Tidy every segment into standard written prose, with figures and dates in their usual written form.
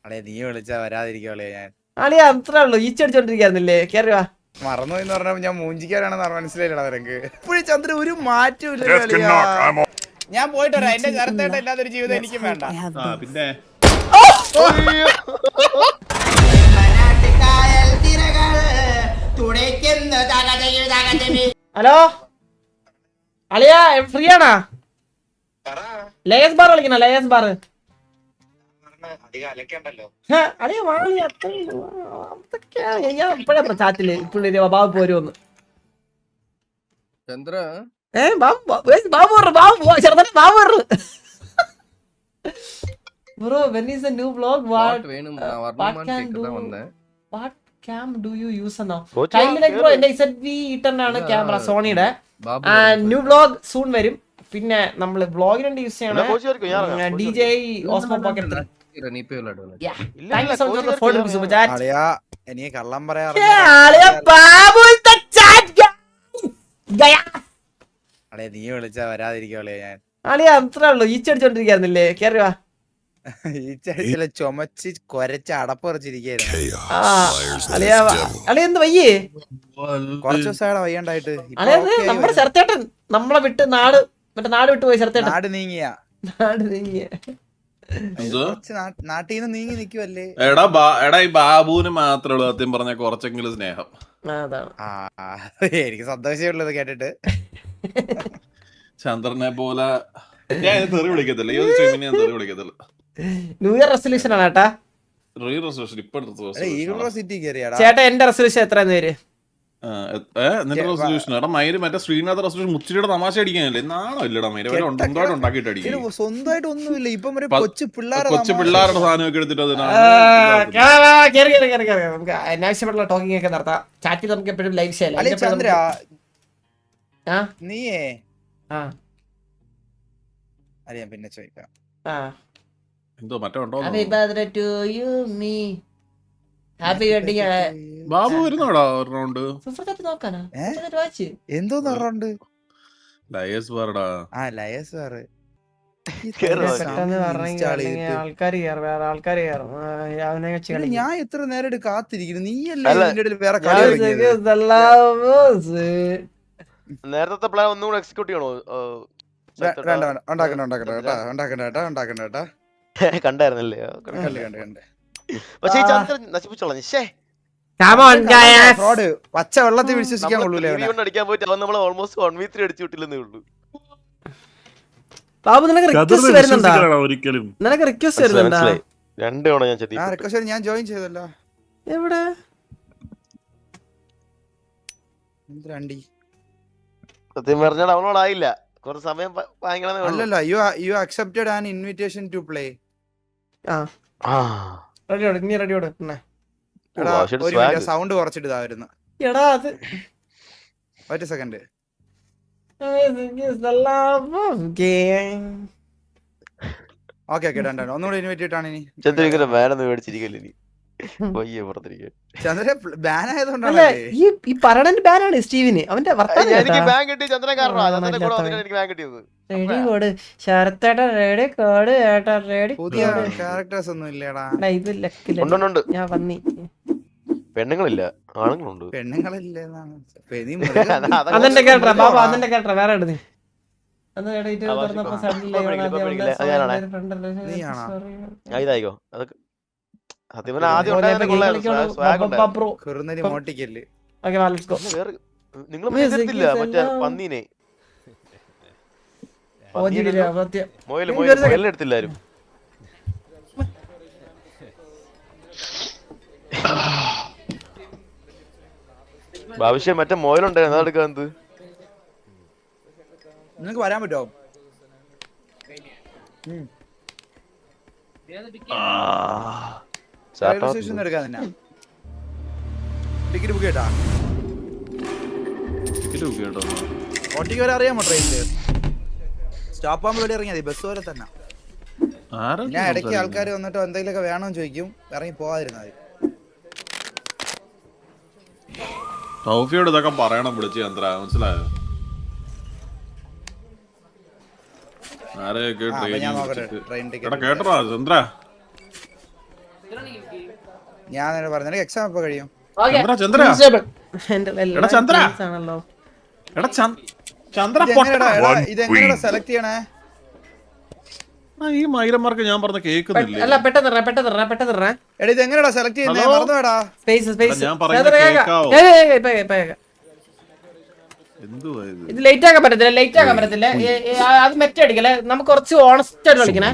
അളെ നീ വിളിച്ചാ വരാതിരിക്കോളെ ഞാൻ അളിയാ അത്രേ ഉള്ളൂ ഈച്ചടിച്ചോണ്ടിരിക്കാന്നില്ലേ കേറി വാ. മറന്നു എന്ന് പറഞ്ഞപ്പോ ഞാൻ മൂഞ്ചിക്കാരാണെന്ന് മനസ്സിലായില്ല അവരക്ക് ഇപ്പോഴും ചന്ദ്രൻ ഒരു മാറ്റവും ഇല്ല. ഞാൻ പോയിട്ട് വരാം. എന്റെ കറുത്തായിട്ട് ഇല്ലാത്തൊരു ജീവിതം എനിക്കും വേണ്ട. പിന്നെ ഹലോ അളിയാ ഫ്രീ ആണാ? ലേസ് ബാർ കളിക്കണ ലേസ് ബാർ അളിയ വാളി അത്രയാണ് ഞാൻ ഇപ്പഴേ ചാറ്റില് ഇപ്പഴേ ബാബു പോരുമെന്ന് Chandra bro when is the new vlog what വേണം what cam do you use now kindly like bro എന്റെ ZV E10 ആണ് ക്യാമറ സോണിയുടെ ന്യൂ വ്ലോഗ് സൂൺ വരും. പിന്നെ നമ്മള് വ്ലോഗിന് വേണ്ടി യൂസ് ചെയ്യണം DJI Osmo Pocket 3. എനിക്ക് കള്ളം പറയാ നീ വിളിച്ചാ വരാതിരിക്കോളെ ഞാൻ അളിയാ അത്രേ ഉള്ളൂ ഈച്ചടിച്ചോണ്ടിരിക്കാന്നില്ലേ കേറി വാ. ഈച്ചടിച്ചില്ല ചുമച്ച് കൊരച്ച് അടപ്പ് പറിച്ചിരിക്കായിരുന്നു. അളിയ എന്ത് വയ്യേ? കുറച്ച് ദിവസമായിട്ട് വയ്യണ്ടായിട്ട്. അളിയത് നമ്മുടെ ചെറുത്തേട്ടൻ നമ്മളെ വിട്ട് നാട് വിട്ട് പോയി. ചെറുത്തേട്ടൻ നാട് നീങ്ങിയ നാട്ടിൽ നിന്ന് നീങ്ങി നിക്കുവല്ലേ. എടാ ഈ ബാബുവിന് മാത്രമേ ഉള്ളൂ സത്യം പറഞ്ഞ കുറച്ചെങ്കിലും സ്നേഹം. എനിക്ക് സന്തോഷമുള്ളത് കേട്ടിട്ട്. ചന്ദ്രനെ പോലെ ഞാൻ തെറി വിളിക്കത്തില്ല. ഈ ഞാൻ തെറി വിളിക്കത്തില്ല. ന്യൂ ഇയർ റെസൊല്യൂഷൻ ആണ് ചേട്ടാ. ചേട്ടാ എന്റെ റെസൊല്യൂഷൻ എത്രയെന്ന് പേര്? നിന്റെ റെസൊല്യൂഷൻ എടാ മയില് മറ്റേ ശ്രീനാഥ് റെസൊല്യൂഷൻ മുച്ചിരിയുടെ തമാശ അടിക്കാനല്ലേ? നാണോ ഇല്ലടാ മയില് സ്വന്തമായിട്ട് ഉണ്ടാക്കിയിട്ട് അടിക്കും. സ്വന്തമായിട്ട് ഒന്നുമില്ല. ഇപ്പം കൊച്ചു പിള്ളേരുടെ സാധനമൊക്കെ എടുത്തിട്ട് നമുക്ക് അനാവശ്യമായിട്ടുള്ള ടോക്കിംഗ് ഒക്കെ നടത്താം. ചാറ്റിൽ നമുക്ക് എപ്പോഴും ലൈവ് ഷെയർ. നീയേ അറിയാം പിന്നെ ചോദിക്കാം. എന്തോ മറ്റോ ഉണ്ടോ? ബാബു വരുന്നോടാ ഒരു റൗണ്ട്? എന്തോന്ന് റൗണ്ട്? ലയസ് ബാർഡാ. ലയസ് ബാർ ഞാൻ എത്ര നേരം കാത്തിരിക്കുന്നു. നീയല്ലേ വേറെ നേരത്തെ പ്ലാൻ ഒന്നുകൂടെ എക്സിക്യൂട്ട് ചെയ്യണോ? കണ്ടായിരുന്നല്ലേ? പക്ഷേ ഈ ചന്ദ്രൻ നശിപ്പിച്ചോളാം. പച്ച വെള്ളത്തിൽ വിശ്വസിക്കാൻ അടിക്കാൻ പോയിട്ട് അവൻ നമ്മളെ ഓൾമോസ്റ്റ് 1v3 അടിച്ചു വിട്ടില്ലെന്നേ ഉള്ളൂ. ബാബു നിനക്ക് റിക്വസ്റ്റ് വരുന്നുണ്ടോ? നിനക്ക് റിക്വസ്റ്റ് വരുന്നുണ്ടോ? 2 തവണ ഞാൻ റിക്വസ്റ്റ് ഞാൻ ജോയിൻ ചെയ്തല്ലോ. എവിടെ? സത്യം പറഞ്ഞാൽ അവനോടായില്ല. കുറച്ച് സമയം അല്ലല്ല you accepted an invitation to play. Sound കുറച്ചിട്ട് ഇതായിരുന്നു. ഒറ്റ സെക്കൻഡ്. ഓക്കെ ഒന്നുകൂടെ ഇൻവൈറ്റ് ചെയ്തിട്ടാണ് ഇനി ഈ പെർമനന്റ് ബാനാണ് സ്റ്റീവിന്. അവന്റെ പെണ്ണുങ്ങളില്ല ആണുങ്ങളുണ്ട്. വേറെ ഇതായിക്കോ അതൊക്കെ സത്യം ആദ്യം നിങ്ങൾ മറ്റേ പന്നീനെ എടുത്തില്ലാരും. ഭവിഷ്യം മറ്റേ മോയിലുണ്ടായിരുന്നു അതെടുക്കാൻ. എന്ത് നിങ്ങക്ക് വരാൻ പറ്റുമോ? ടിക്കറ്റ് ബുക്ക് ചെയ്താ ഒറ്റയ്ക്ക് വരെ അറിയാമോ? ട്രെയിനില് സ്റ്റോപ്പ് ആകുമ്പോൾ ഇവിടെ ഇറങ്ങിയാൽ മതി. ബസ് വരെ തന്നെ. ഞാൻ ഇടയ്ക്ക് ആൾക്കാർ വന്നിട്ട് എന്തെങ്കിലുമൊക്കെ വേണമെന്ന് ചോദിക്കും. ഇറങ്ങി പോകാതിരുന്നാൽ മതി. സൗഫിയോട് ഇതൊക്കെ പറയണം വിളിച്ച് ചന്ദ്ര, മനസ്സിലായോ? ആരെയൊക്കെ അപ്പൊ ട്രെയിൻ ഞാൻ നോക്കട്ടെ ട്രെയിൻ എടാ ടിക്കറ്റ് കേട്ടോ ചന്ദ്ര ഞാൻ പറഞ്ഞ എക്സാം എപ്പോ കഴിയും ചന്ദ്ര ചന്ദ്ര എടാ ചന്ദ്ര ആണല്ലോ. എടാ ചന്ദ്ര ഇതെങ്ങനെയാ സെലക്ട് ചെയ്യണേ ഈ മൈരന്മാർക്ക് ഞാൻ പറഞ്ഞ കേൾക്കുന്നില്ലേ അല്ല പെട്ടെന്ന് പെട്ടെന്ന് എടാ ഇതെങ്ങനെയാ സെലക്ട് ചെയ്യുന്നേ മറന്നുവേടാ സ്പേസ് ഞാൻ പറയുന്നത് കേൾക്കാവോ? എന്തുവാ ഇത്? ഇത് ലേറ്റ് ആക്കാൻ പറ്റത്തില്ല അത് മെറ്റ അടിക്കല്ലേ നമുക്ക് കുറച്ച് ഓണസ്റ്റ് ആയിട്ട് കളിക്കണേ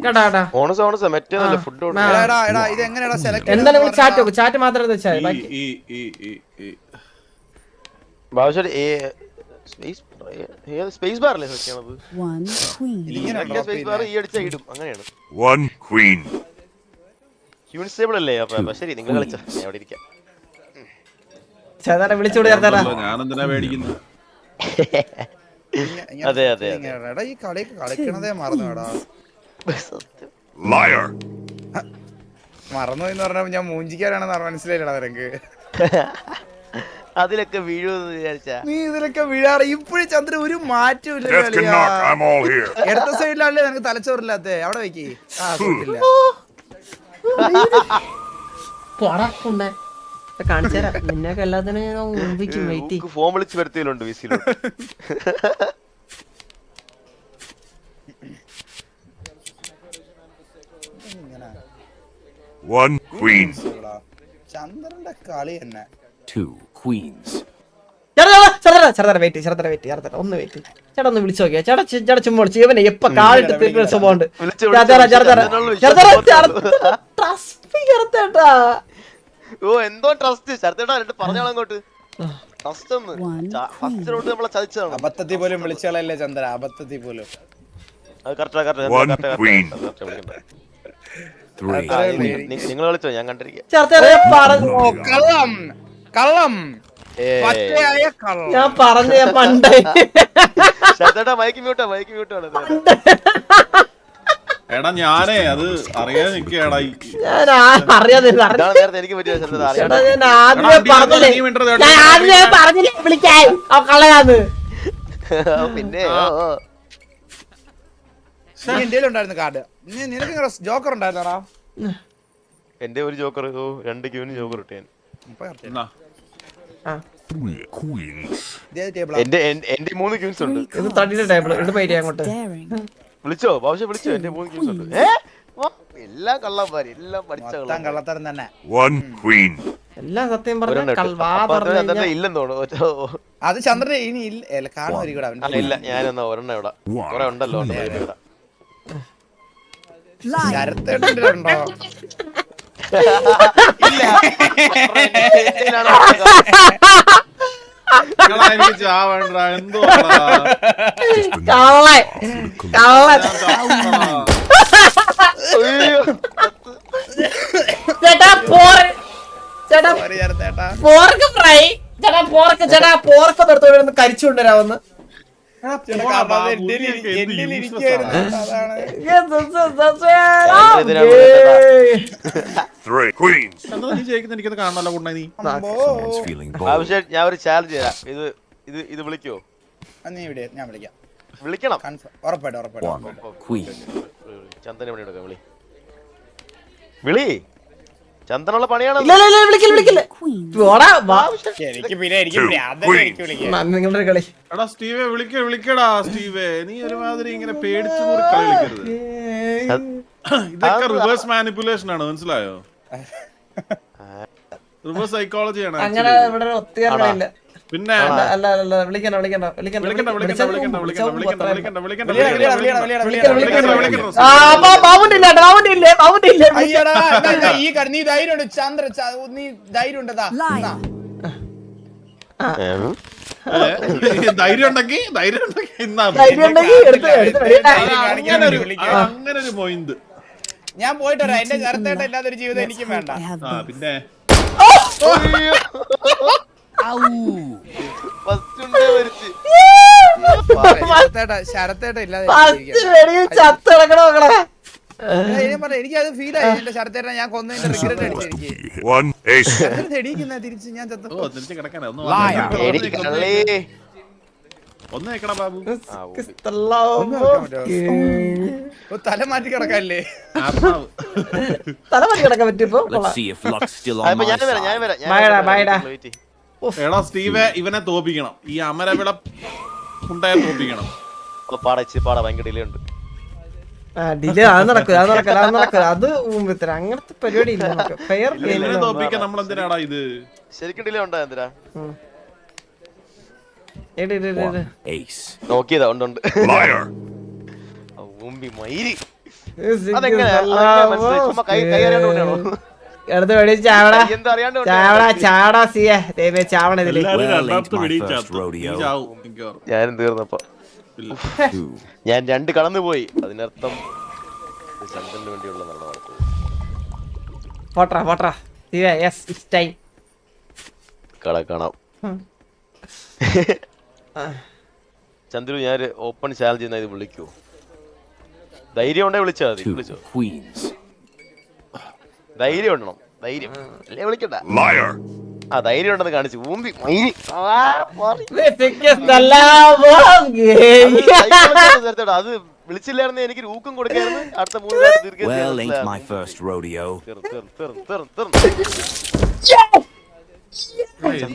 കേട്ടാ ഓണസ് മറ്റേതല്ലേ ഫുഡ് എടാ ഇതെങ്ങനെയാ സെലക്ട് എന്തായാലും നിങ്ങൾ ചാറ്റ് നോക്കും ചാറ്റ് മാത്രം വെച്ചാൽ ബാക്കി സ്പേസ് ബാറല്ലേ സെലക്ട് സ്പേസ് ബാർ ഈ അടിച്ചാ ഇടും അങ്ങനെയാണ് ഹ്യൂമൻ സ്റ്റേബിൾ അല്ലേ അപ്പൊ ശരി നിങ്ങൾ കളിച്ചോ ഞാൻ അവിടെ ഇരിക്കാം വിളിച്ചോട് ചേർത്താ ഞാനെന്തിനാ പേടിക്കുന്നത് അതെ എടാ ഈ കളി കളിക്കണതേ മറന്നുവേടാ മറന്നു എന്ന് പറഞ്ഞപ്പോ ഞാൻ മൂഞ്ചിക്കാനാണെന്ന് മനസ്സിലായില്ലടാ നിനക്ക് അതിലൊക്കെ വീഴുമെന്ന് വിചാരിച്ചാ നീ ഇതിലൊക്കെ വീഴാറ് ഇപ്പോഴും ചന്ദ്രൻ ഒരു മാറ്റവും ഇല്ല ഇടത്ത സൈഡിലല്ലേ നിനക്ക് തലച്ചോറില്ലാത്ത അവിടെ വെക്കേ കാണിച്ചാ നിന്നൊക്കെ എല്ലാത്തിനും ഫോം വിളിച്ച് വരുത്തിയിലുണ്ട് വിസിലോട്ട് ചന്ദ്രന്റെ കളി തന്നെ ഒന്ന് വെയിറ്റ് ചേട്ടാ ഒന്ന് വിളിച്ചു നോക്കിയാ ചേട്ടാ ചുമ്മാ വിളിച്ചു ഇവനെ എപ്പ കാലിട്ട് തിരിഞ്ഞ സ്വഭാവമുണ്ട് ഓ എന്തോ ട്രസ്റ്റ് ശരത്തേട്ടാ പറഞ്ഞോളാം അങ്ങോട്ട് ട്രസ്റ്റ് ഒന്ന് ഫസ്റ്റിലോട്ട് നമ്മളെ ചതിച്ചതാണ് അബദ്ധത്തിൽ പോലും വിളിച്ചോളല്ലേ ചന്ദ്ര അബദ്ധത്തിൽ പോലും അത് കറക്റ്റ് നിങ്ങൾ കളിച്ചോ ഞാൻ കണ്ടിരിക്കാം കള്ളം കള്ളം ഞാൻ പറഞ്ഞ പണ്ട് ശരത്തേട്ടാ മൈക്ക് മ്യൂട്ടാണ് എടാ ഞാനേ അത് അറിയാൻ നിക്കേടാ ഞാൻ അറിയാതെ നേരത്തെ എനിക്ക് പറ്റിയ ശരത്തേട്ടാ അറിയാം ഞാൻ ആദ്യമേ പറഞ്ഞില്ലേ വിളിക്കാൻ കളയാന്ന് പിന്നെ എന്റെ ഉണ്ടായിരുന്നു കാർഡ് നിനക്ക് ജോക്കർ ഉണ്ടായിരുന്നോടാ എന്റെ ഒരു ജോക്കർ 2 ക്യൂവിന് ജോക്കർ ഇട്ടു എന്റെ 3 ക്യൂൻസ് ഉണ്ട് ഇത് തടിയുടെ ടേബിൾ ഇത് പൈരി അങ്ങോട്ട് വിളിച്ചോ വിളിച്ചോ എന്റെ 3 ക്യൂൻസ് ഉണ്ട് എല്ലാം കള്ളന്മാര് എല്ലാം പഠിച്ച കള്ളത്തരം തന്നെ എല്ലാം സത്യം പറഞ്ഞ ഇല്ലെന്ന് തോന്നുന്നു അത് ചന്ദ്രൻ ഇനി ഇല്ല കാണുമായിരിക്കും ഇല്ല ഞാനെന്നാ ഒരെണ്ണം ഇവിടെ കുറെ ഉണ്ടല്ലോ ശരത്തേട്ടുണ്ടോ പോർക്ക് കരിച്ചുകൊണ്ടുവരാമെന്ന് എനിക്കത് കാണാനല്ലോ കൊണ്ടാ നീ ഞാൻ ഒരു ചാലഞ്ച് തരാം ഇത് വിളിക്കോ നീ ഇവിടെ ഞാൻ വിളിക്കാം വിളിക്കണം ഉറപ്പായിട്ടും ചന്ദന വിളി ചന്ദനുള്ള പണിയാണ് നിങ്ങളുടെ കളി എടാ സ്റ്റീവേ വിളിക്കടാ സ്റ്റീവേ നീ ഒരുമാതിരി ഇങ്ങനെ പേടിച്ചു കളി കളിക്കരുത് ഇതൊക്കെ റിവേഴ്സ് മാനിപ്പുലേഷൻ ആണ് മനസ്സിലായോ റിവേഴ്സ് സൈക്കോളജി ആണ് അങ്ങനെ ഇവിടെ ഒത്തുകാരില്ല പിന്നെ വിളിക്കണ്ട നീ ധൈര്യമുണ്ട് ചന്ദ്ര നീ ധൈര്യം ധൈര്യം ഉണ്ടെങ്കിൽ അങ്ങനെ ഒരു പോയിന്റ് ഞാൻ പോയിട്ട് വരാം എന്റെ ചരത്തേട്ട ഇല്ലാത്തൊരു ജീവിതം എനിക്കും വേണ്ട പിന്നെ ശരത്തേട്ട ഇല്ലാതെ എനിക്കത് ഫീൽ ആയി എന്റെ ശരത്തേട്ട ഞാൻ കൊന്നതിന്റെ റിഗ്രറ്റ് അടിച്ചു തിരിച്ച് ഞാൻ ഒന്ന് വെക്കടാ Babu. Kiss the love of game. തല മാറ്റി കിടക്കല്ലേ ആത്മാവ്. തല മാറ്റി കിടക്കാൻ പറ്റിയപ്പോ Let's see if luck's still ആ, on ഇപ്പൊ my ഞാൻ വരാം, side. ഞാൻ വരാം, ഞാൻ ബൈഡാ, വരാം. ബൈഡാ. Wait ചെയ്യ്. എടാ സ്റ്റീവെ ഇവനെ തോപ്പിക്കണം, ഈ അമരവിള ഉണ്ടായ തോപ്പിക്കണം. അപ്പൊ പാടാ, ഇച്ചിരി പാടാ, ഭയങ്കര ഡിലേ ഉണ്ട്. ഡിലേ അത് നടക്കില്ല അത് മുമ്പത്തെ അങ്ങനത്തെ പരിപാടി ഇല്ല നമുക്ക് ഫെയർ ഇവനെ തോപ്പിക്കാൻ നമ്മൾ എന്തിനാടാ ഇത്? ശരിക്കും ഡിലേ ഉണ്ടോ എന്തിനാ? Ace. നോക്കിയതാ, ഉണ്ട് ഉണ്ട്. ഊമ്പി മയിരി. അതെങ്ങനെ മനസ്സിലായി? ചുമ്മാ കൈ അറിയാണ്ട് കൊണ്ടാണോ? അടുത്ത് വെടി ചാവടാ എന്താ അറിയാണ്ട് ചാവടാ ചാവടാ സിയെ ദൈവമേ ചാവണ ഇതില് എല്ലാരും Well, രണ്ടാമത്തെ ain't my വെടിയും first ചാത്തും. rodeo. നീ ചാവും മിക്കവാറും. ഞാനും തീർന്നപ്പോ ഇല്ല. 2. ഞാൻ 2 കടന്നു പോയി. അതിനർത്ഥം ഇത് ചന്ദ്രന് വേണ്ടിയുള്ള മരണമാണ്. പോട്രാ സിയെ യെസ് ഇറ്റ്സ് ടൈം കാണാം. ചന്ദ്രു, ഞാൻ ഓപ്പൺ ചാലഞ്ച് ചെയ്യുന്ന ഇത് വിളിക്കൂ. ധൈര്യം ഉണ്ടെ വിളിച്ചാ മതി. 2 വിളിച്ചോ, queens. ധൈര്യം ഉണ്ടണം. ധൈര്യം അല്ലേ വിളിക്കണ്ട. Liar. ആ ധൈര്യം ഉണ്ടെന്ന് കാണിച്ചു. ഊമ്പി മയിരി. അത് വിളിച്ചില്ലായിരുന്നു, എനിക്ക് ഊക്കം കൊടുക്കായിരുന്നു. അടുത്ത 3 പേര് Well, ain't my first rodeo.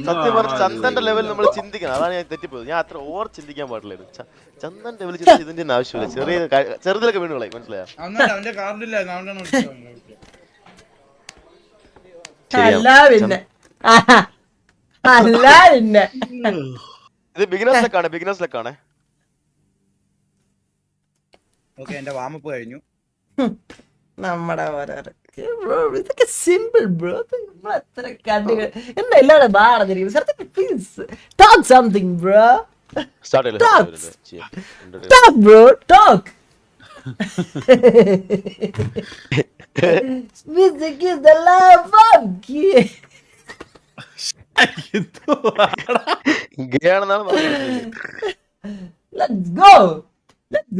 സത്യം പറഞ്ഞ ചന്ദന്റെ ലെവൽ നമ്മൾ ചിന്തിക്കണം. അതാണ് ഞാൻ തെറ്റിപ്പോയത്. ഞാൻ അത്ര ഓവർ ചിന്തിക്കാൻ പാടില്ലായിരുന്നു. ചന്ദൻ ലെവൽ ചിന്തിച്ച് ഇതിന്റെ ആവശ്യമില്ല. ചെറുതിലൊക്കെ വീണുകളായി, മനസ്സിലായോ? അവന്റെ കാർഡില്ല അല്ല പിന്നെ ഇത് ബിഗിനേഴ്സ് ലെക്കാണ്. ഓക്കെ, എന്റെ വാമപ്പ് കഴിഞ്ഞു. നമ്മുടെ ഇതൊക്കെ സിമ്പിൾ ബ്രോ. നമ്മളെത്ര കണ്ടുകൾ എന്താ എല്ലാവരും ബാറിഞ്ഞിരിക്കും. Please talk something bro. Talk bro, talk. Music is the love of game. Let's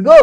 go.